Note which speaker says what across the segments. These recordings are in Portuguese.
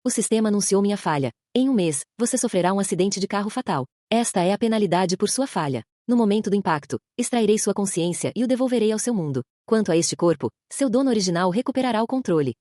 Speaker 1: o sistema anunciou minha falha. Em um mês, você sofrerá um acidente de carro fatal. Esta é a penalidade por sua falha. No momento do impacto, extrairei sua consciência e o devolverei ao seu mundo. Quanto a este corpo, seu dono original recuperará o controle.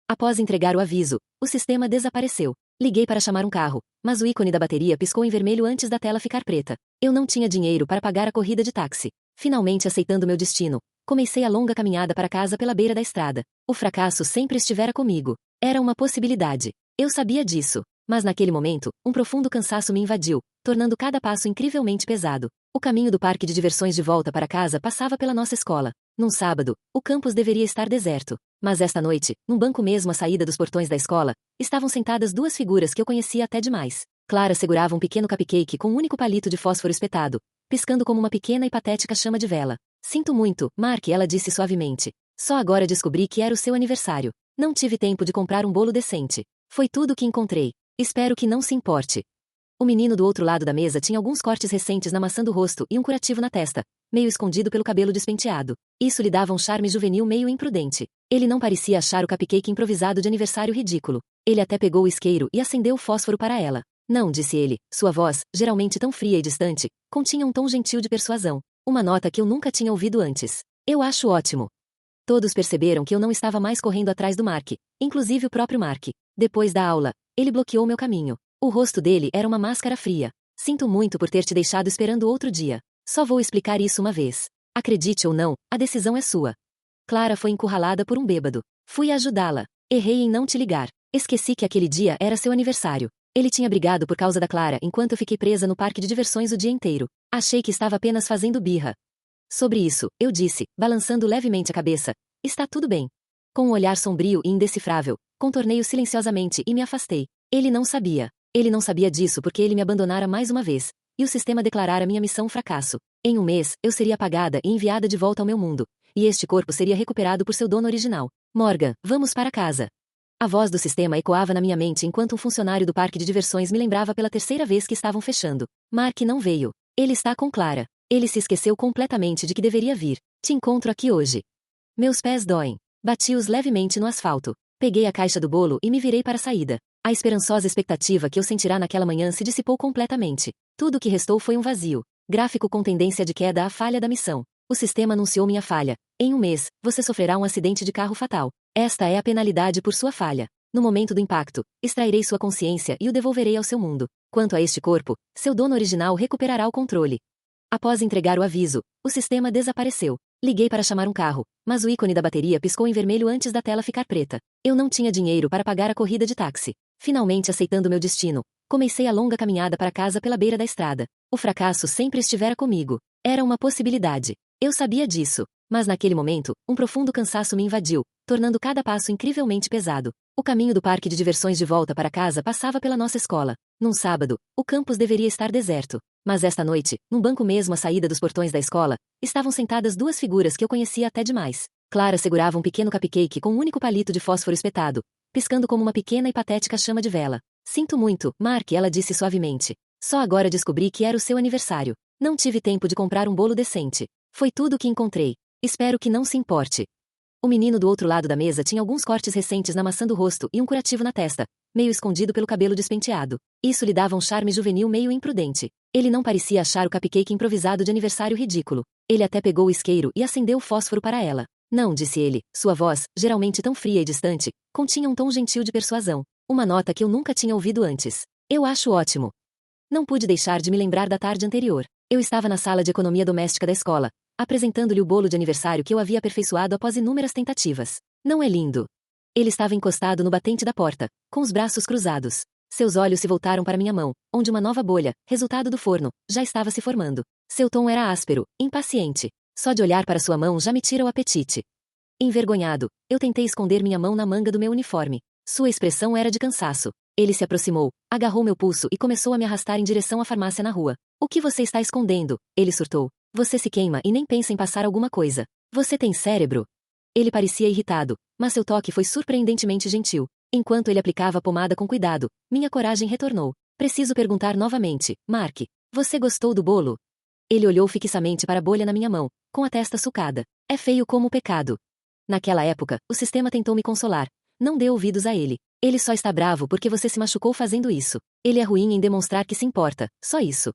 Speaker 1: Após entregar o aviso, o sistema desapareceu. Liguei para chamar um carro, mas o ícone da bateria piscou em vermelho antes da tela ficar preta. Eu não tinha dinheiro para pagar a corrida de táxi. Finalmente aceitando meu destino, comecei a longa caminhada para casa pela beira da estrada. O fracasso sempre estivera comigo. Era uma possibilidade. Eu sabia disso. Mas naquele momento, um profundo cansaço me invadiu, tornando cada passo incrivelmente pesado. O caminho do parque de diversões de volta para casa passava pela nossa escola. Num sábado, o campus deveria estar deserto. Mas esta noite, num banco mesmo à saída dos portões da escola, estavam sentadas duas figuras que eu conhecia até demais. Clara segurava um pequeno cupcake com um único palito de fósforo espetado, piscando como uma pequena e patética chama de vela. Sinto muito, Mark, ela disse suavemente. Só agora descobri que era o seu aniversário. Não tive tempo de comprar um bolo decente. Foi tudo o que encontrei. Espero que não se importe. O menino do outro lado da mesa tinha alguns cortes recentes na maçã do rosto e um curativo na testa, meio escondido pelo cabelo despenteado. Isso lhe dava um charme juvenil meio imprudente. Ele não parecia achar o cupcake improvisado de aniversário ridículo. Ele até pegou o isqueiro e acendeu o fósforo para ela. Não, disse ele. Sua voz, geralmente tão fria e distante, continha um tom gentil de persuasão. Uma nota que eu nunca tinha ouvido antes. Eu acho ótimo. Todos perceberam que eu não estava mais correndo atrás do Mark, inclusive o próprio Mark. Depois da aula, ele bloqueou meu caminho. O rosto dele era uma máscara fria. Sinto muito por ter te deixado esperando outro dia. Só vou explicar isso uma vez. Acredite ou não, a decisão é sua. Clara foi encurralada por um bêbado. Fui ajudá-la. Errei em não te ligar. Esqueci que aquele dia era seu aniversário. Ele tinha brigado por causa da Clara enquanto eu fiquei presa no parque de diversões o dia inteiro. Achei que estava apenas fazendo birra. Sobre isso, eu disse, balançando levemente a cabeça. Está tudo bem. Com um olhar sombrio e indecifrável, contornei-o silenciosamente e me afastei. Ele não sabia. Ele não sabia disso porque ele me abandonara mais uma vez, e o sistema declarara minha missão um fracasso. Em um mês, eu seria apagada e enviada de volta ao meu mundo, e este corpo seria recuperado por seu dono original. Morgan, vamos para casa. A voz do sistema ecoava na minha mente enquanto um funcionário do parque de diversões me lembrava pela terceira vez que estavam fechando. Mark não veio. Ele está com Clara. Ele se esqueceu completamente de que deveria vir. Te encontro aqui hoje. Meus pés doem. Bati-os levemente no asfalto. Peguei a caixa do bolo e me virei para a saída. A esperançosa expectativa que eu sentirá naquela manhã se dissipou completamente. Tudo o que restou foi um vazio. Gráfico com tendência de queda à falha da missão. O sistema anunciou minha falha. Em um mês, você sofrerá um acidente de carro fatal. Esta é a penalidade por sua falha. No momento do impacto, extrairei sua consciência e o devolverei ao seu mundo. Quanto a este corpo, seu dono original recuperará o controle. Após entregar o aviso, o sistema desapareceu. Liguei para chamar um carro, mas o ícone da bateria piscou em vermelho antes da tela ficar preta. Eu não tinha dinheiro para pagar a corrida de táxi. Finalmente aceitando meu destino, comecei a longa caminhada para casa pela beira da estrada. O fracasso sempre estivera comigo. Era uma possibilidade. Eu sabia disso. Mas naquele momento, um profundo cansaço me invadiu, tornando cada passo incrivelmente pesado. O caminho do parque de diversões de volta para casa passava pela nossa escola. Num sábado, o campus deveria estar deserto. Mas esta noite, num banco mesmo à saída dos portões da escola, estavam sentadas duas figuras que eu conhecia até demais. Clara segurava um pequeno cupcake com um único palito de fósforo espetado, piscando como uma pequena e patética chama de vela. Sinto muito, Mark, ela disse suavemente. Só agora descobri que era o seu aniversário. Não tive tempo de comprar um bolo decente. Foi tudo o que encontrei. Espero que não se importe. O menino do outro lado da mesa tinha alguns cortes recentes na maçã do rosto e um curativo na testa, meio escondido pelo cabelo despenteado. Isso lhe dava um charme juvenil meio imprudente. Ele não parecia achar o cupcake improvisado de aniversário ridículo. Ele até pegou o isqueiro e acendeu o fósforo para ela. Não, disse ele. Sua voz, geralmente tão fria e distante, continha um tom gentil de persuasão. Uma nota que eu nunca tinha ouvido antes. Eu acho ótimo. Não pude deixar de me lembrar da tarde anterior. Eu estava na sala de economia doméstica da escola, apresentando-lhe o bolo de aniversário que eu havia aperfeiçoado após inúmeras tentativas. Não é lindo? Ele estava encostado no batente da porta, com os braços cruzados. Seus olhos se voltaram para minha mão, onde uma nova bolha, resultado do forno, já estava se formando. Seu tom era áspero, impaciente. Só de olhar para sua mão já me tira o apetite. Envergonhado, eu tentei esconder minha mão na manga do meu uniforme. Sua expressão era de cansaço. Ele se aproximou, agarrou meu pulso e começou a me arrastar em direção à farmácia na rua. O que você está escondendo? Ele surtou. Você se queima e nem pensa em passar alguma coisa. Você tem cérebro? Ele parecia irritado, mas seu toque foi surpreendentemente gentil. Enquanto ele aplicava a pomada com cuidado, minha coragem retornou. Preciso perguntar novamente, Mark, você gostou do bolo? Ele olhou fixamente para a bolha na minha mão, com a testa sulcada. É feio como o pecado. Naquela época, o sistema tentou me consolar. Não dê ouvidos a ele. Ele só está bravo porque você se machucou fazendo isso. Ele é ruim em demonstrar que se importa, só isso.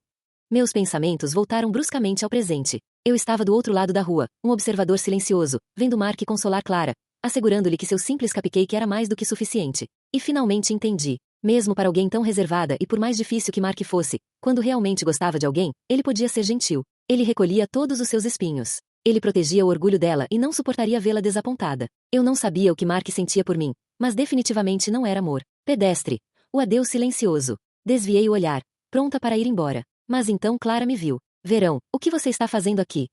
Speaker 1: Meus pensamentos voltaram bruscamente ao presente. Eu estava do outro lado da rua, um observador silencioso, vendo Mark consolar Clara, assegurando-lhe que seu simples cupcake era mais do que suficiente. E finalmente entendi. Mesmo para alguém tão reservada e por mais difícil que Mark fosse, quando realmente gostava de alguém, ele podia ser gentil. Ele recolhia todos os seus espinhos. Ele protegia o orgulho dela e não suportaria vê-la desapontada. Eu não sabia o que Mark sentia por mim, mas definitivamente não era amor. Pedestre. O adeus silencioso. Desviei o olhar, pronta para ir embora. Mas então Clara me viu. Verão, o que você está fazendo aqui?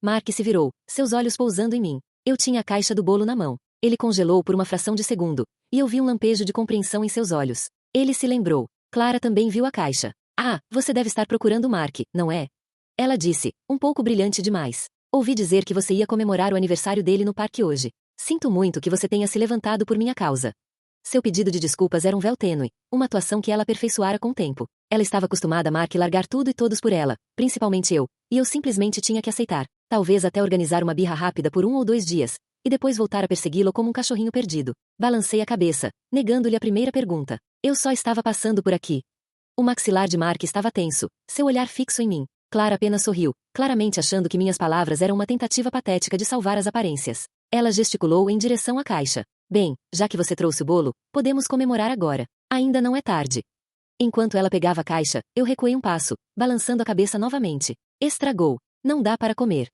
Speaker 1: Mark se virou, seus olhos pousando em mim. Eu tinha a caixa do bolo na mão. Ele congelou por uma fração de segundo, e eu vi um lampejo de compreensão em seus olhos. Ele se lembrou. Clara também viu a caixa. Ah, você deve estar procurando Mark, não é? Ela disse, um pouco brilhante demais. Ouvi dizer que você ia comemorar o aniversário dele no parque hoje. Sinto muito que você tenha se levantado por minha causa. Seu pedido de desculpas era um véu tênue, uma atuação que ela aperfeiçoara com o tempo. Ela estava acostumada a Mark largar tudo e todos por ela, principalmente eu, e eu simplesmente tinha que aceitar, talvez até organizar uma birra rápida por 1 ou 2 dias, e depois voltar a persegui-lo como um cachorrinho perdido. Balancei a cabeça, negando-lhe a primeira pergunta. Eu só estava passando por aqui. O maxilar de Mark estava tenso, seu olhar fixo em mim. Clara apenas sorriu, claramente achando que minhas palavras eram uma tentativa patética de salvar as aparências. Ela gesticulou em direção à caixa. Bem, já que você trouxe o bolo, podemos comemorar agora. Ainda não é tarde. Enquanto ela pegava a caixa, eu recuei um passo, balançando a cabeça novamente. Estragou. Não dá para comer.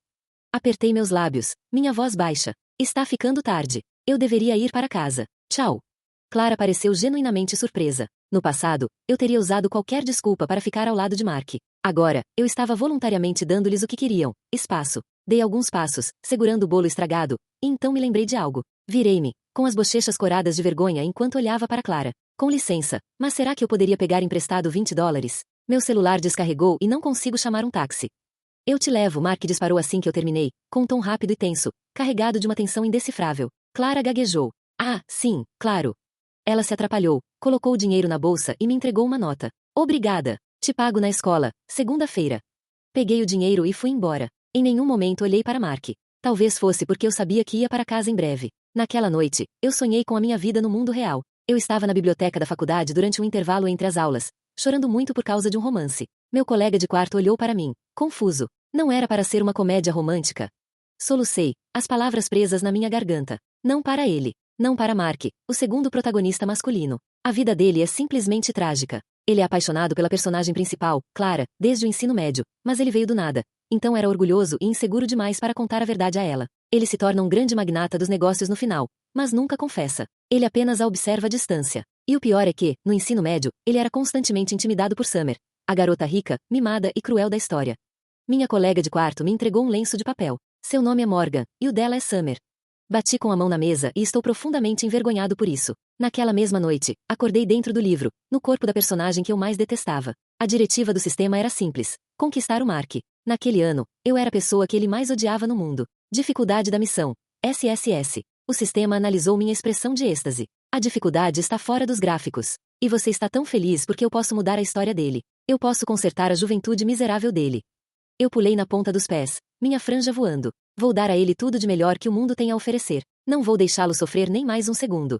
Speaker 1: Apertei meus lábios, minha voz baixa. Está ficando tarde. Eu deveria ir para casa. Tchau. Clara pareceu genuinamente surpresa. No passado, eu teria usado qualquer desculpa para ficar ao lado de Mark. Agora, eu estava voluntariamente dando-lhes o que queriam, espaço. Dei alguns passos, segurando o bolo estragado, e então me lembrei de algo. Virei-me, com as bochechas coradas de vergonha enquanto olhava para Clara. Com licença, mas será que eu poderia pegar emprestado $20? Meu celular descarregou e não consigo chamar um táxi. Eu te levo, Mark disparou assim que eu terminei, com um tom rápido e tenso, carregado de uma tensão indecifrável. Clara gaguejou. Ah, sim, claro. Ela se atrapalhou, colocou o dinheiro na bolsa e me entregou uma nota. Obrigada. Te pago na escola, segunda-feira. Peguei o dinheiro e fui embora. Em nenhum momento olhei para Mark. Talvez fosse porque eu sabia que ia para casa em breve. Naquela noite, eu sonhei com a minha vida no mundo real. Eu estava na biblioteca da faculdade durante um intervalo entre as aulas, chorando muito por causa de um romance. Meu colega de quarto olhou para mim, confuso. Não era para ser uma comédia romântica. Solucei, as palavras presas na minha garganta. Não para ele. Não para Mark, o segundo protagonista masculino. A vida dele é simplesmente trágica. Ele é apaixonado pela personagem principal, Clara, desde o ensino médio, mas ele veio do nada. Então era orgulhoso e inseguro demais para contar a verdade a ela. Ele se torna um grande magnata dos negócios no final, mas nunca confessa. Ele apenas a observa à distância. E o pior é que, no ensino médio, ele era constantemente intimidado por Summer, a garota rica, mimada e cruel da história. Minha colega de quarto me entregou um lenço de papel. Seu nome é Morgan, e o dela é Summer. Bati com a mão na mesa e estou profundamente envergonhado por isso. Naquela mesma noite, acordei dentro do livro, no corpo da personagem que eu mais detestava. A diretiva do sistema era simples: conquistar o Mark. Naquele ano, eu era a pessoa que ele mais odiava no mundo. Dificuldade da missão. SSS. O sistema analisou minha expressão de êxtase. A dificuldade está fora dos gráficos. E você está tão feliz porque eu posso mudar a história dele. Eu posso consertar a juventude miserável dele. Eu pulei na ponta dos pés, minha franja voando. Vou dar a ele tudo de melhor que o mundo tem a oferecer. Não vou deixá-lo sofrer nem mais um segundo.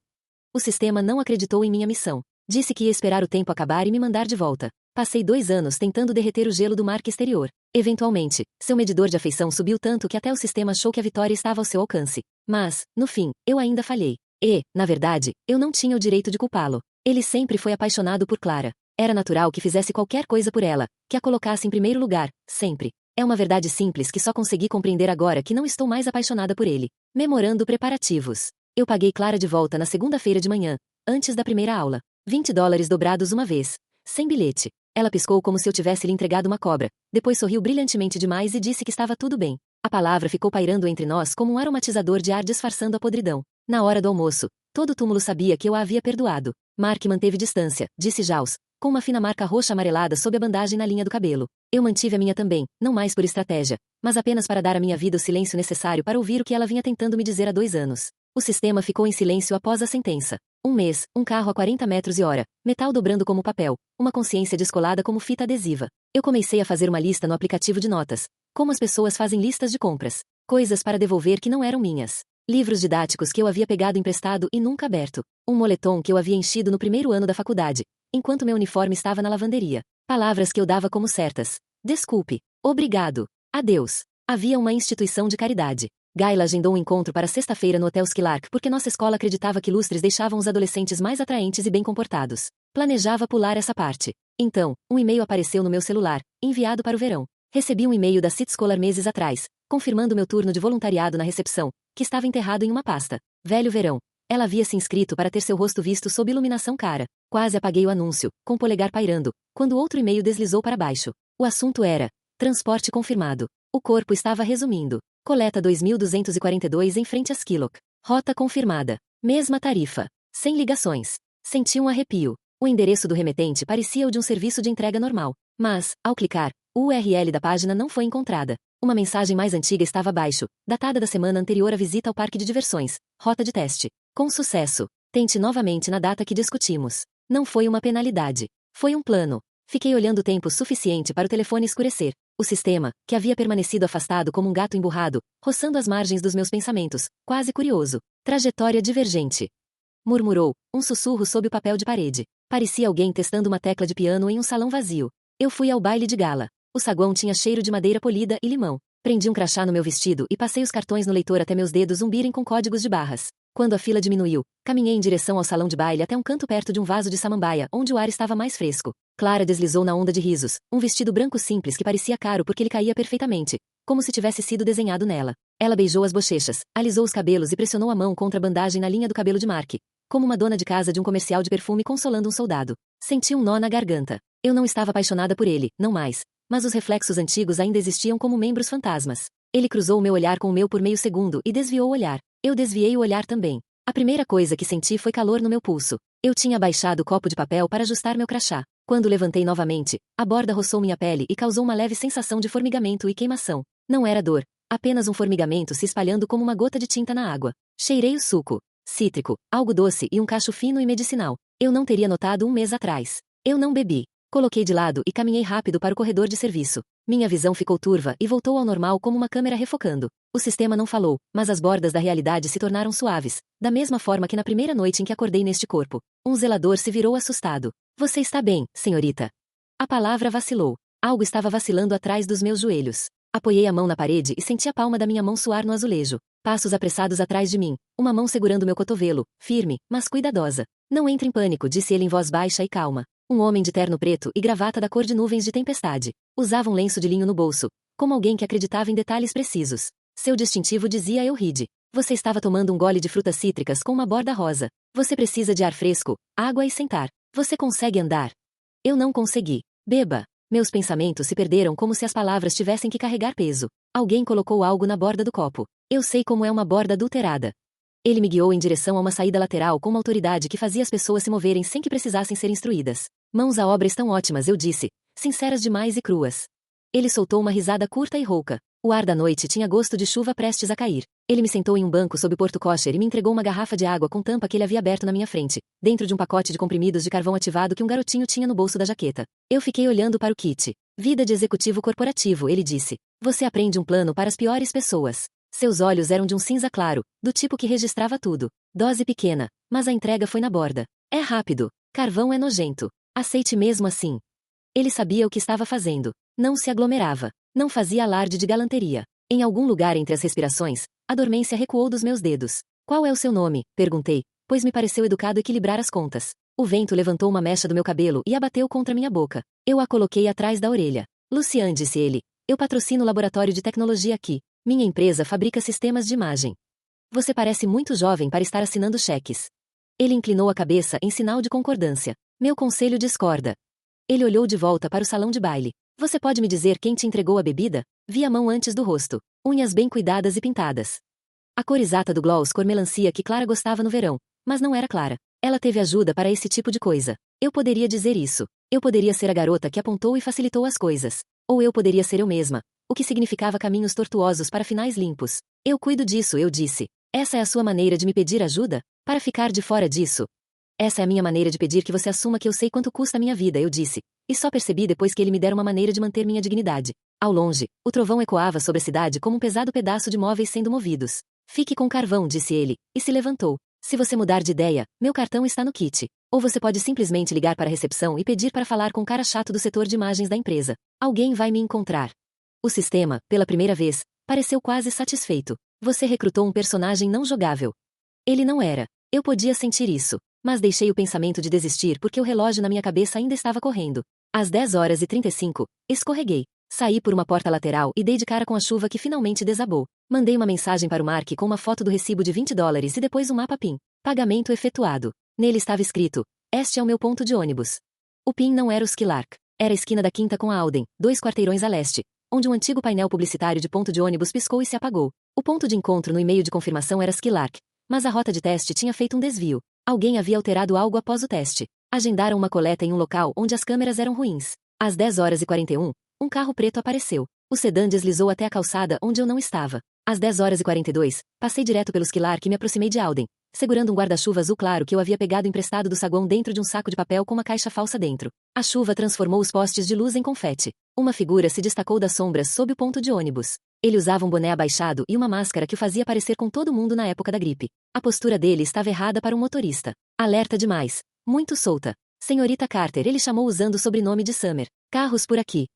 Speaker 1: O sistema não acreditou em minha missão. Disse que ia esperar o tempo acabar e me mandar de volta. Passei 2 anos tentando derreter o gelo do Mark exterior. Eventualmente, seu medidor de afeição subiu tanto que até o sistema achou que a vitória estava ao seu alcance. Mas, no fim, eu ainda falhei. E, na verdade, eu não tinha o direito de culpá-lo. Ele sempre foi apaixonado por Clara. Era natural que fizesse qualquer coisa por ela, que a colocasse em primeiro lugar, sempre. É uma verdade simples que só consegui compreender agora que não estou mais apaixonada por ele. Memorando preparativos. Eu paguei Clara de volta na segunda-feira de manhã, antes da primeira aula. $20 dobrados uma vez. Sem bilhete. Ela piscou como se eu tivesse lhe entregado uma cobra. Depois sorriu brilhantemente demais e disse que estava tudo bem. A palavra ficou pairando entre nós como um aromatizador de ar disfarçando a podridão. Na hora do almoço, todo o túmulo sabia que eu a havia perdoado. Mark manteve distância, disse Jaws, com uma fina marca roxa amarelada sob a bandagem na linha do cabelo. Eu mantive a minha também, não mais por estratégia, mas apenas para dar à minha vida o silêncio necessário para ouvir o que ela vinha tentando me dizer há 2 anos. O sistema ficou em silêncio após a sentença. 1 mês, um carro a 40 metros por hora, metal dobrando como papel, uma consciência descolada como fita adesiva. Eu comecei a fazer uma lista no aplicativo de notas, como as pessoas fazem listas de compras. Coisas para devolver que não eram minhas. Livros didáticos que eu havia pegado emprestado e nunca aberto. Um moletom que eu havia enchido no primeiro ano da faculdade, enquanto meu uniforme estava na lavanderia. Palavras que eu dava como certas. Desculpe. Obrigado. Adeus. Havia uma instituição de caridade. Gaila agendou um encontro para sexta-feira no Hotel Skylark porque nossa escola acreditava que lustres deixavam os adolescentes mais atraentes e bem comportados. Planejava pular essa parte. Então, um e-mail apareceu no meu celular, enviado para o verão. Recebi um e-mail da City Scholar meses atrás, confirmando meu turno de voluntariado na recepção, que estava enterrado em uma pasta. Velho verão. Ela havia se inscrito para ter seu rosto visto sob iluminação cara. Quase apaguei o anúncio, com o polegar pairando, quando outro e-mail deslizou para baixo. O assunto era: transporte confirmado. O corpo estava resumindo. Coleta 2242 em frente a Skillock. Rota confirmada. Mesma tarifa. Sem ligações. Senti um arrepio. O endereço do remetente parecia o de um serviço de entrega normal. Mas, ao clicar, o URL da página não foi encontrada. Uma mensagem mais antiga estava abaixo, datada da semana anterior à visita ao parque de diversões. Rota de teste. Com sucesso. Tente novamente na data que discutimos. Não foi uma penalidade. Foi um plano. Fiquei olhando o tempo suficiente para o telefone escurecer. O sistema, que havia permanecido afastado como um gato emburrado, roçando as margens dos meus pensamentos, quase curioso. Trajetória divergente. Murmurou, um sussurro sob o papel de parede. Parecia alguém testando uma tecla de piano em um salão vazio. Eu fui ao baile de gala. O saguão tinha cheiro de madeira polida e limão. Prendi um crachá no meu vestido e passei os cartões no leitor até meus dedos zumbirem com códigos de barras. Quando a fila diminuiu, caminhei em direção ao salão de baile até um canto perto de um vaso de samambaia, onde o ar estava mais fresco. Clara deslizou na onda de risos, um vestido branco simples que parecia caro porque lhe caía perfeitamente, como se tivesse sido desenhado nela. Ela beijou as bochechas, alisou os cabelos e pressionou a mão contra a bandagem na linha do cabelo de Mark, como uma dona de casa de um comercial de perfume consolando um soldado. Senti um nó na garganta. Eu não estava apaixonada por ele, não mais, mas os reflexos antigos ainda existiam como membros fantasmas. Ele cruzou o meu olhar com o meu por meio segundo e desviou o olhar. Eu desviei o olhar também. A primeira coisa que senti foi calor no meu pulso. Eu tinha baixado o copo de papel para ajustar meu crachá. Quando levantei novamente, a borda roçou minha pele e causou uma leve sensação de formigamento e queimação. Não era dor, apenas um formigamento se espalhando como uma gota de tinta na água. Cheirei o suco. Cítrico, algo doce e um cacho fino e medicinal. Eu não teria notado um mês atrás. Eu não bebi. Coloquei de lado e caminhei rápido para o corredor de serviço. Minha visão ficou turva e voltou ao normal como uma câmera refocando. O sistema não falou, mas as bordas da realidade se tornaram suaves, da mesma forma que na primeira noite em que acordei neste corpo. Um zelador se virou assustado. Você está bem, senhorita? A palavra vacilou. Algo estava vacilando atrás dos meus joelhos. Apoiei a mão na parede e senti a palma da minha mão suar no azulejo. Passos apressados atrás de mim, uma mão segurando meu cotovelo, firme, mas cuidadosa. Não entre em pânico, disse ele em voz baixa e calma. Um homem de terno preto e gravata da cor de nuvens de tempestade. Usava um lenço de linho no bolso, como alguém que acreditava em detalhes precisos. Seu distintivo dizia Elride. Você estava tomando um gole de frutas cítricas com uma borda rosa. Você precisa de ar fresco, água e sentar. Você consegue andar? Eu não consegui. Beba. Meus pensamentos se perderam como se as palavras tivessem que carregar peso. Alguém colocou algo na borda do copo. Eu sei como é uma borda adulterada. Ele me guiou em direção a uma saída lateral com uma autoridade que fazia as pessoas se moverem sem que precisassem ser instruídas. Mãos à obra estão ótimas, eu disse, sinceras demais e cruas. Ele soltou uma risada curta e rouca. O ar da noite tinha gosto de chuva prestes a cair. Ele me sentou em um banco sob o porta-cocher e me entregou uma garrafa de água com tampa que ele havia aberto na minha frente, dentro de um pacote de comprimidos de carvão ativado que um garotinho tinha no bolso da jaqueta. Eu fiquei olhando para o kit. Vida de executivo corporativo, ele disse. Você aprende um plano para as piores pessoas. Seus olhos eram de um cinza claro, do tipo que registrava tudo. Dose pequena, mas a entrega foi na borda. É rápido. Carvão é nojento. Aceite mesmo assim. Ele sabia o que estava fazendo. Não se aglomerava. Não fazia alarde de galanteria. Em algum lugar entre as respirações, a dormência recuou dos meus dedos. Qual é o seu nome? Perguntei, pois me pareceu educado equilibrar as contas. O vento levantou uma mecha do meu cabelo e a bateu contra minha boca. Eu a coloquei atrás da orelha. Lucian, disse ele. Eu patrocino o laboratório de tecnologia aqui. Minha empresa fabrica sistemas de imagem. Você parece muito jovem para estar assinando cheques. Ele inclinou a cabeça em sinal de concordância. Meu conselho discorda. Ele olhou de volta para o salão de baile. Você pode me dizer quem te entregou a bebida? Vi a mão antes do rosto. Unhas bem cuidadas e pintadas. A cor exata do gloss cor melancia que Clara gostava no verão, mas não era Clara. Ela teve ajuda para esse tipo de coisa. Eu poderia dizer isso. Eu poderia ser a garota que apontou e facilitou as coisas. Ou eu poderia ser eu mesma, o que significava caminhos tortuosos para finais limpos. Eu cuido disso, eu disse. Essa é a sua maneira de me pedir ajuda? Para ficar de fora disso? Essa é a minha maneira de pedir que você assuma que eu sei quanto custa a minha vida, eu disse. E só percebi depois que ele me dera uma maneira de manter minha dignidade. Ao longe, o trovão ecoava sobre a cidade como um pesado pedaço de móveis sendo movidos. Fique com carvão, disse ele, e se levantou. Se você mudar de ideia, meu cartão está no kit. Ou você pode simplesmente ligar para a recepção e pedir para falar com o cara chato do setor de imagens da empresa. Alguém vai me encontrar. O sistema, pela primeira vez, pareceu quase satisfeito. Você recrutou um personagem não jogável. Ele não era. Eu podia sentir isso. Mas deixei o pensamento de desistir porque o relógio na minha cabeça ainda estava correndo. Às 10h35, escorreguei. Saí por uma porta lateral e dei de cara com a chuva que finalmente desabou. Mandei uma mensagem para o Mark com uma foto do recibo de $20 e depois um mapa PIN. Pagamento efetuado. Nele estava escrito: este é o meu ponto de ônibus. O PIN não era o Skylark. Era a esquina da Quinta com a Alden, 2 quarteirões a leste, onde um antigo painel publicitário de ponto de ônibus piscou e se apagou. O ponto de encontro no e-mail de confirmação era Skylark, mas a rota de teste tinha feito um desvio. Alguém havia alterado algo após o teste. Agendaram uma coleta em um local onde as câmeras eram ruins. Às 10h41, um carro preto apareceu. O sedã deslizou até a calçada onde eu não estava. Às 10h42, passei direto pelo Skylark e me aproximei de Alden, segurando um guarda-chuva azul claro que eu havia pegado emprestado do saguão dentro de um saco de papel com uma caixa falsa dentro. A chuva transformou os postes de luz em confete. Uma figura se destacou das sombras sob o ponto de ônibus. Ele usava um boné abaixado e uma máscara que o fazia parecer com todo mundo na época da gripe. A postura dele estava errada para um motorista. Alerta demais. Muito solta. Senhorita Carter, ele chamou usando o sobrenome de Summer. Carros por aqui.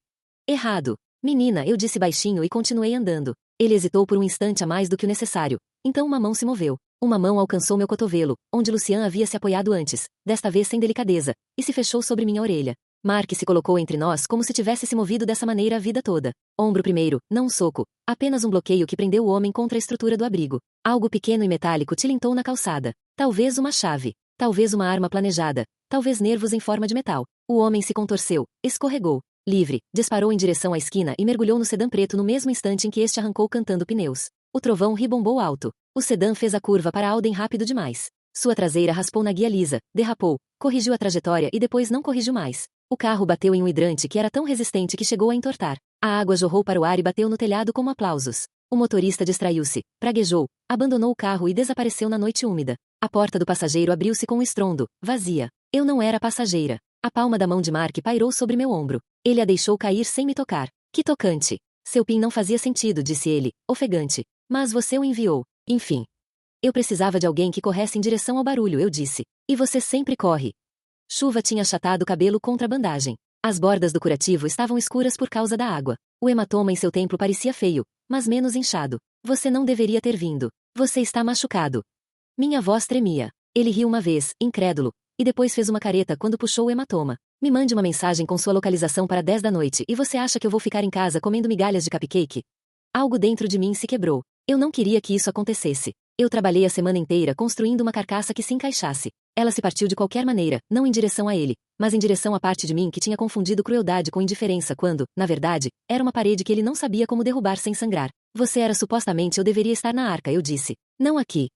Speaker 1: Errado. Menina, eu disse baixinho e continuei andando. Ele hesitou por um instante a mais do que o necessário. Então uma mão se moveu. Uma mão alcançou meu cotovelo, onde Lucian havia se apoiado antes, desta vez sem delicadeza, e se fechou sobre minha orelha. Mark se colocou entre nós como se tivesse se movido dessa maneira a vida toda. Ombro primeiro, não um soco, apenas um bloqueio que prendeu o homem contra a estrutura do abrigo. Algo pequeno e metálico tilintou na calçada. Talvez uma chave. Talvez uma arma planejada. Talvez nervos em forma de metal. O homem se contorceu, escorregou. Livre, disparou em direção à esquina e mergulhou no sedã preto no mesmo instante em que este arrancou cantando pneus. O trovão ribombou alto. O sedã fez a curva para Alden rápido demais. Sua traseira raspou na guia lisa, derrapou, corrigiu a trajetória e depois não corrigiu mais. O carro bateu em um hidrante que era tão resistente que chegou a entortar. A água jorrou para o ar e bateu no telhado como aplausos. O motorista distraiu-se, praguejou, abandonou o carro e desapareceu na noite úmida. A porta do passageiro abriu-se com um estrondo, vazia. Eu não era passageira. A palma da mão de Mark pairou sobre meu ombro. Ele a deixou cair sem me tocar. Que tocante. Seu PIN não fazia sentido, disse ele, ofegante. Mas você o enviou. Enfim. Eu precisava de alguém que corresse em direção ao barulho, eu disse. E você sempre corre. Chuva tinha achatado o cabelo contra a bandagem. As bordas do curativo estavam escuras por causa da água. O hematoma em seu templo parecia feio, mas menos inchado. Você não deveria ter vindo. Você está machucado. Minha voz tremia. Ele riu uma vez, incrédulo, e depois fez uma careta quando puxou o hematoma. Me mande uma mensagem com sua localização para 10 da noite e você acha que eu vou ficar em casa comendo migalhas de cupcake? Algo dentro de mim se quebrou. Eu não queria que isso acontecesse. Eu trabalhei a semana inteira construindo uma carcaça que se encaixasse. Ela se partiu de qualquer maneira, não em direção a ele, mas em direção à parte de mim que tinha confundido crueldade com indiferença quando, na verdade, era uma parede que ele não sabia como derrubar sem sangrar. Você era supostamente eu deveria estar na arca, eu disse. Não aqui.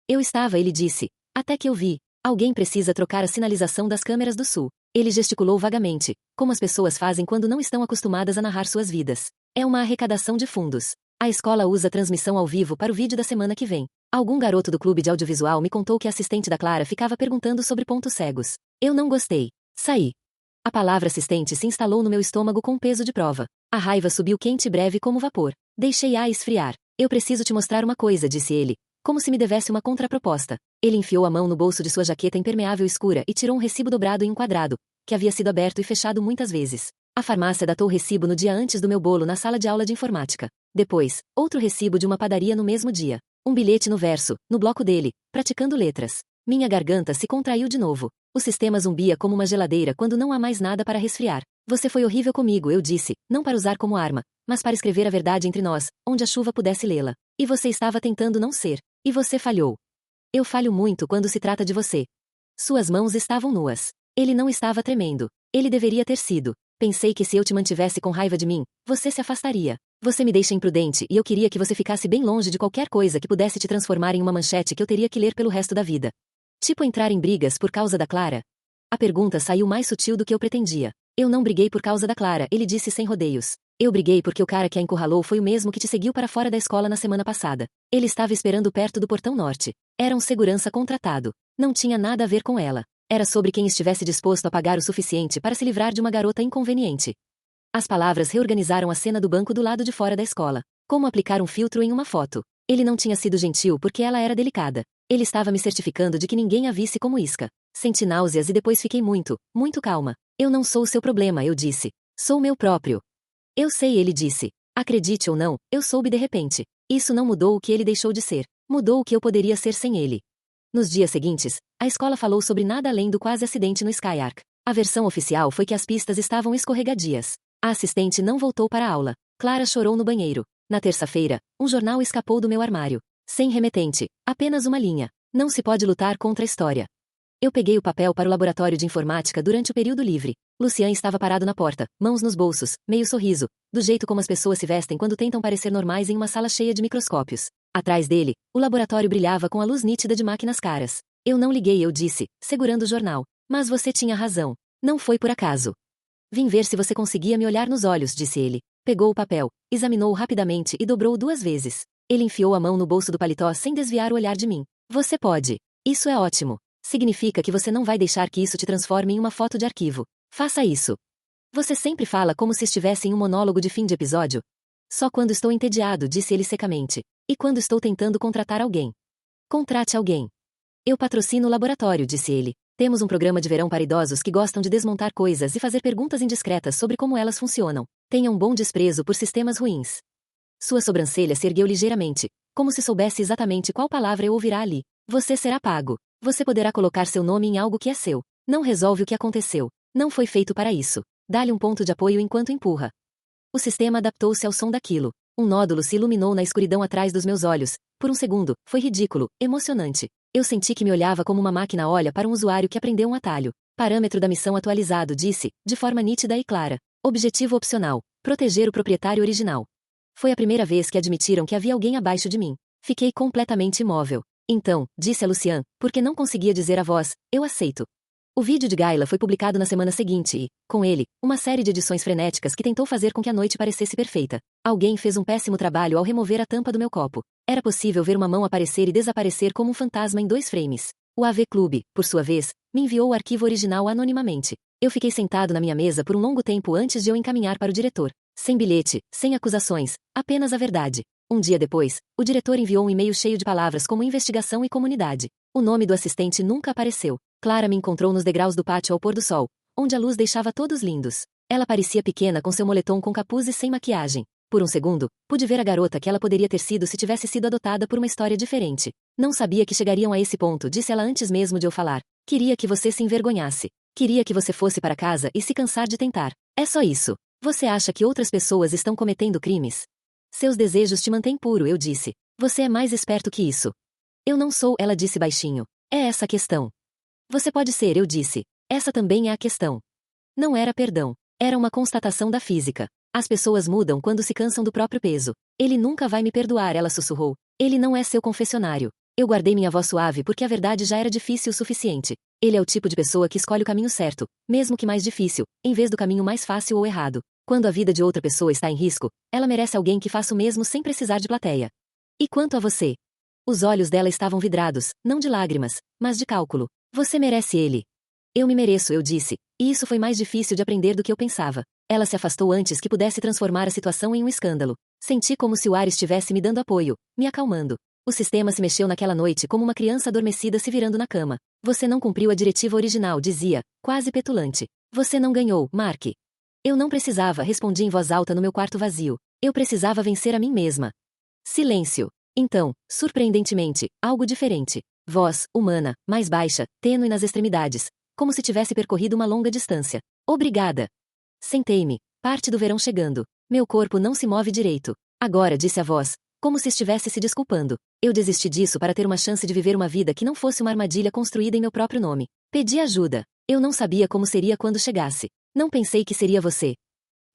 Speaker 1: Eu estava, ele disse. Até que eu vi. Alguém precisa trocar a sinalização das câmeras do sul. Ele gesticulou vagamente, como as pessoas fazem quando não estão acostumadas a narrar suas vidas. É uma arrecadação de fundos. A escola usa transmissão ao vivo para o vídeo da semana que vem. Algum garoto do clube de audiovisual me contou que a assistente da Clara ficava perguntando sobre pontos cegos. Eu não gostei. Saí. A palavra assistente se instalou no meu estômago com peso de prova. A raiva subiu quente e breve como vapor. Deixei-a esfriar. Eu preciso te mostrar uma coisa, disse ele, como se me devesse uma contraproposta. Ele enfiou a mão no bolso de sua jaqueta impermeável escura e tirou um recibo dobrado e enquadrado, que havia sido aberto e fechado muitas vezes. A farmácia datou o recibo no dia antes do meu bolo na sala de aula de informática. Depois, outro recibo de uma padaria no mesmo dia. Um bilhete no verso, no bloco dele, praticando letras. Minha garganta se contraiu de novo. O sistema zumbia como uma geladeira quando não há mais nada para resfriar. Você foi horrível comigo, eu disse, não para usar como arma, mas para escrever a verdade entre nós, onde a chuva pudesse lê-la. E você estava tentando não ser. E você falhou. Eu falho muito quando se trata de você. Suas mãos estavam nuas. Ele não estava tremendo. Ele deveria ter sido. Pensei que se eu te mantivesse com raiva de mim, você se afastaria. Você me deixa imprudente e eu queria que você ficasse bem longe de qualquer coisa que pudesse te transformar em uma manchete que eu teria que ler pelo resto da vida. Tipo entrar em brigas por causa da Clara? A pergunta saiu mais sutil do que eu pretendia. Eu não briguei por causa da Clara, ele disse sem rodeios. Eu briguei porque o cara que a encurralou foi o mesmo que te seguiu para fora da escola na semana passada. Ele estava esperando perto do portão norte. Era um segurança contratado. Não tinha nada a ver com ela. Era sobre quem estivesse disposto a pagar o suficiente para se livrar de uma garota inconveniente. As palavras reorganizaram a cena do banco do lado de fora da escola. Como aplicar um filtro em uma foto. Ele não tinha sido gentil porque ela era delicada. Ele estava me certificando de que ninguém a visse como isca. Senti náuseas e depois fiquei muito, muito calma. Eu não sou o seu problema, eu disse. Sou meu próprio. Eu sei, ele disse. Acredite ou não, eu soube de repente. Isso não mudou o que ele deixou de ser. Mudou o que eu poderia ser sem ele. Nos dias seguintes, a escola falou sobre nada além do quase acidente no Skyark. A versão oficial foi que as pistas estavam escorregadias. A assistente não voltou para a aula. Clara chorou no banheiro. Na terça-feira, um jornal escapou do meu armário. Sem remetente, apenas uma linha. Não se pode lutar contra a história. Eu peguei o papel para o laboratório de informática durante o período livre. Lucian estava parado na porta, mãos nos bolsos, meio sorriso, do jeito como as pessoas se vestem quando tentam parecer normais em uma sala cheia de microscópios. Atrás dele, o laboratório brilhava com a luz nítida de máquinas caras. Eu não liguei, eu disse, segurando o jornal. Mas você tinha razão. Não foi por acaso. Vim ver se você conseguia me olhar nos olhos, disse ele. Pegou o papel, examinou-o rapidamente e dobrou-o 2 vezes. Ele enfiou a mão no bolso do paletó sem desviar o olhar de mim. Você pode. Isso é ótimo. Significa que você não vai deixar que isso te transforme em uma foto de arquivo. Faça isso. Você sempre fala como se estivesse em um monólogo de fim de episódio? Só quando estou entediado, disse ele secamente. E quando estou tentando contratar alguém. Contrate alguém. Eu patrocino o laboratório, disse ele. Temos um programa de verão para idosos que gostam de desmontar coisas e fazer perguntas indiscretas sobre como elas funcionam. Tenha um bom desprezo por sistemas ruins. Sua sobrancelha se ergueu ligeiramente, como se soubesse exatamente qual palavra eu ouvirá ali. Você será pago. Você poderá colocar seu nome em algo que é seu. Não resolve o que aconteceu. Não foi feito para isso. Dá-lhe um ponto de apoio enquanto empurra. O sistema adaptou-se ao som daquilo. Um nódulo se iluminou na escuridão atrás dos meus olhos. Por um segundo, foi ridículo, emocionante. Eu senti que me olhava como uma máquina olha para um usuário que aprendeu um atalho. Parâmetro da missão atualizado, disse, de forma nítida e clara. Objetivo opcional: proteger o proprietário original. Foi a primeira vez que admitiram que havia alguém abaixo de mim. Fiquei completamente imóvel. Então, disse a Lucian, porque não conseguia dizer a voz, eu aceito. O vídeo de Gayla foi publicado na semana seguinte e, com ele, uma série de edições frenéticas que tentou fazer com que a noite parecesse perfeita. Alguém fez um péssimo trabalho ao remover a tampa do meu copo. Era possível ver uma mão aparecer e desaparecer como um fantasma em 2 frames. O AV Club, por sua vez, me enviou o arquivo original anonimamente. Eu fiquei sentado na minha mesa por um longo tempo antes de eu encaminhar para o diretor. Sem bilhete, sem acusações, apenas a verdade. Um dia depois, o diretor enviou um e-mail cheio de palavras como investigação e comunidade. O nome do assistente nunca apareceu. Clara me encontrou nos degraus do pátio ao pôr do sol, onde a luz deixava todos lindos. Ela parecia pequena com seu moletom com capuz e sem maquiagem. Por um segundo, pude ver a garota que ela poderia ter sido se tivesse sido adotada por uma história diferente. Não sabia que chegariam a esse ponto, disse ela antes mesmo de eu falar. Queria que você se envergonhasse. Queria que você fosse para casa e se cansar de tentar. É só isso. Você acha que outras pessoas estão cometendo crimes? Seus desejos te mantêm puro, eu disse. Você é mais esperto que isso. Eu não sou, ela disse baixinho. É essa a questão. Você pode ser, eu disse. Essa também é a questão. Não era perdão. Era uma constatação da física. As pessoas mudam quando se cansam do próprio peso. Ele nunca vai me perdoar, ela sussurrou. Ele não é seu confessionário. Eu guardei minha voz suave porque a verdade já era difícil o suficiente. Ele é o tipo de pessoa que escolhe o caminho certo, mesmo que mais difícil, em vez do caminho mais fácil ou errado. Quando a vida de outra pessoa está em risco, ela merece alguém que faça o mesmo sem precisar de plateia. E quanto a você? Os olhos dela estavam vidrados, não de lágrimas, mas de cálculo. Você merece ele. Eu me mereço, eu disse, e isso foi mais difícil de aprender do que eu pensava. Ela se afastou antes que pudesse transformar a situação em um escândalo. Senti como se o ar estivesse me dando apoio, me acalmando. O sistema se mexeu naquela noite como uma criança adormecida se virando na cama. Você não cumpriu a diretiva original, dizia, quase petulante. Você não ganhou, Mark. Eu não precisava, respondi em voz alta no meu quarto vazio. Eu precisava vencer a mim mesma. Silêncio. Então, surpreendentemente, algo diferente. Voz, humana, mais baixa, tênue nas extremidades, como se tivesse percorrido uma longa distância. Obrigada. Sentei-me, parte do verão chegando. Meu corpo não se move direito. Agora, disse a voz, como se estivesse se desculpando. Eu desisti disso para ter uma chance de viver uma vida que não fosse uma armadilha construída em meu próprio nome. Pedi ajuda. Eu não sabia como seria quando chegasse. Não pensei que seria você.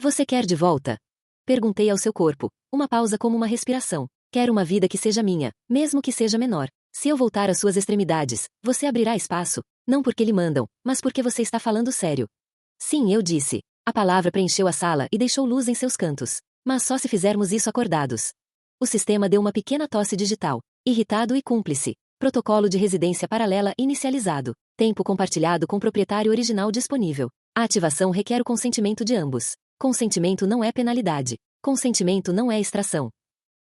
Speaker 1: Você quer de volta? Perguntei ao seu corpo. Uma pausa como uma respiração. Quero uma vida que seja minha, mesmo que seja menor. Se eu voltar às suas extremidades, você abrirá espaço, não porque lhe mandam, mas porque você está falando sério. Sim, eu disse. A palavra preencheu a sala e deixou luz em seus cantos. Mas só se fizermos isso acordados. O sistema deu uma pequena tosse digital. Irritado e cúmplice. Protocolo de residência paralela inicializado. Tempo compartilhado com proprietário original disponível. A ativação requer o consentimento de ambos. Consentimento não é penalidade. Consentimento não é extração.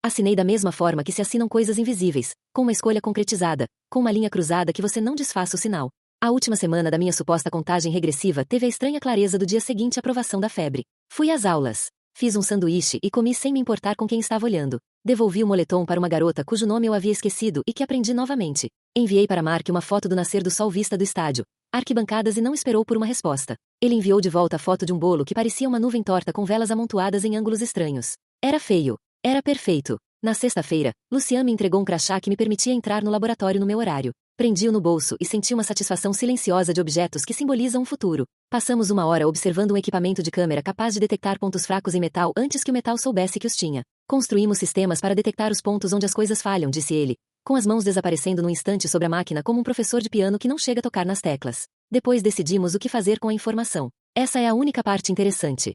Speaker 1: Assinei da mesma forma que se assinam coisas invisíveis, com uma escolha concretizada, com uma linha cruzada que você não desfaça o sinal. A última semana da minha suposta contagem regressiva teve a estranha clareza do dia seguinte à provação da febre. Fui às aulas. Fiz um sanduíche e comi sem me importar com quem estava olhando. Devolvi o moletom para uma garota cujo nome eu havia esquecido e que aprendi novamente. Enviei para Mark uma foto do nascer do sol vista do estádio, arquibancadas e não esperou por uma resposta. Ele enviou de volta a foto de um bolo que parecia uma nuvem torta com velas amontoadas em ângulos estranhos. Era feio. Era perfeito. Na sexta-feira, Lucian me entregou um crachá que me permitia entrar no laboratório no meu horário. Prendi-o no bolso e senti uma satisfação silenciosa de objetos que simbolizam um futuro. Passamos uma hora observando um equipamento de câmera capaz de detectar pontos fracos em metal antes que o metal soubesse que os tinha. Construímos sistemas para detectar os pontos onde as coisas falham, disse ele, com as mãos desaparecendo num instante sobre a máquina como um professor de piano que não chega a tocar nas teclas. Depois decidimos o que fazer com a informação. Essa é a única parte interessante.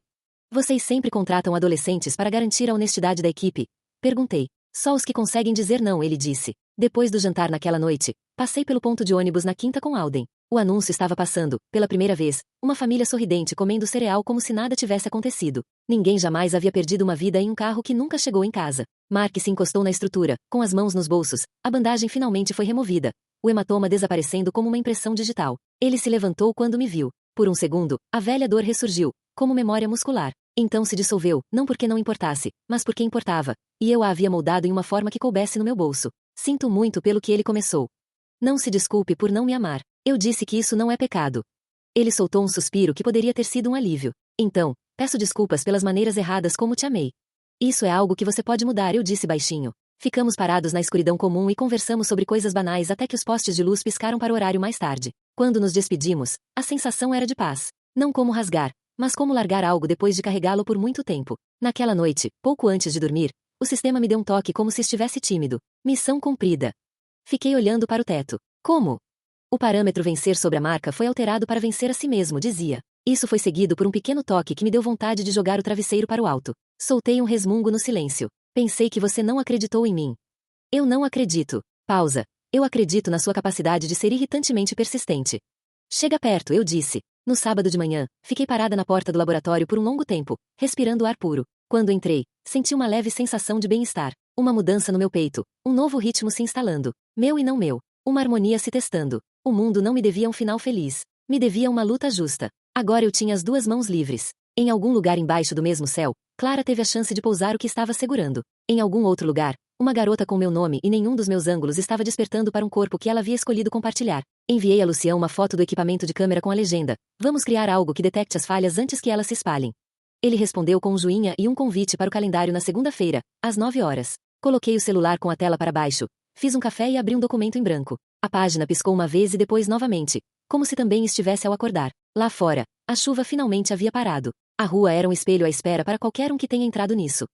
Speaker 1: Vocês sempre contratam adolescentes para garantir a honestidade da equipe? Perguntei. Só os que conseguem dizer não, ele disse. Depois do jantar naquela noite, passei pelo ponto de ônibus na quinta com Alden. O anúncio estava passando, pela primeira vez, uma família sorridente comendo cereal como se nada tivesse acontecido. Ninguém jamais havia perdido uma vida em um carro que nunca chegou em casa. Mark se encostou na estrutura, com as mãos nos bolsos. A bandagem finalmente foi removida. O hematoma desaparecendo como uma impressão digital. Ele se levantou quando me viu. Por um segundo, a velha dor ressurgiu, como memória muscular. Então se dissolveu, não porque não importasse, mas porque importava. E eu a havia moldado em uma forma que coubesse no meu bolso. Sinto muito pelo que ele começou. Não se desculpe por não me amar. Eu disse que isso não é pecado. Ele soltou um suspiro que poderia ter sido um alívio. Então, peço desculpas pelas maneiras erradas como te amei. Isso é algo que você pode mudar, eu disse baixinho. Ficamos parados na escuridão comum e conversamos sobre coisas banais até que os postes de luz piscaram para o horário mais tarde. Quando nos despedimos, a sensação era de paz. Não como rasgar, mas como largar algo depois de carregá-lo por muito tempo. Naquela noite, pouco antes de dormir, o sistema me deu um toque como se estivesse tímido. Missão cumprida. Fiquei olhando para o teto. Como? O parâmetro vencer sobre a marca foi alterado para vencer a si mesmo, dizia. Isso foi seguido por um pequeno toque que me deu vontade de jogar o travesseiro para o alto. Soltei um resmungo no silêncio. Pensei que você não acreditou em mim. Eu não acredito. Pausa. Eu acredito na sua capacidade de ser irritantemente persistente. Chega perto, eu disse. No sábado de manhã, fiquei parada na porta do laboratório por um longo tempo, respirando ar puro. Quando entrei, senti uma leve sensação de bem-estar. Uma mudança no meu peito, um novo ritmo se instalando. Meu e não meu. Uma harmonia se testando. O mundo não me devia um final feliz. Me devia uma luta justa. Agora eu tinha as duas mãos livres. Em algum lugar embaixo do mesmo céu, Clara teve a chance de pousar o que estava segurando. Em algum outro lugar, uma garota com meu nome e nenhum dos meus ângulos estava despertando para um corpo que ela havia escolhido compartilhar. Enviei a Lucian uma foto do equipamento de câmera com a legenda: vamos criar algo que detecte as falhas antes que elas se espalhem. Ele respondeu com um joinha e um convite para o calendário na segunda-feira, às 9 horas. Coloquei o celular com a tela para baixo, fiz um café e abri um documento em branco. A página piscou uma vez e depois novamente, como se também estivesse ao acordar. Lá fora, a chuva finalmente havia parado. A rua era um espelho à espera para qualquer um que tenha entrado nisso.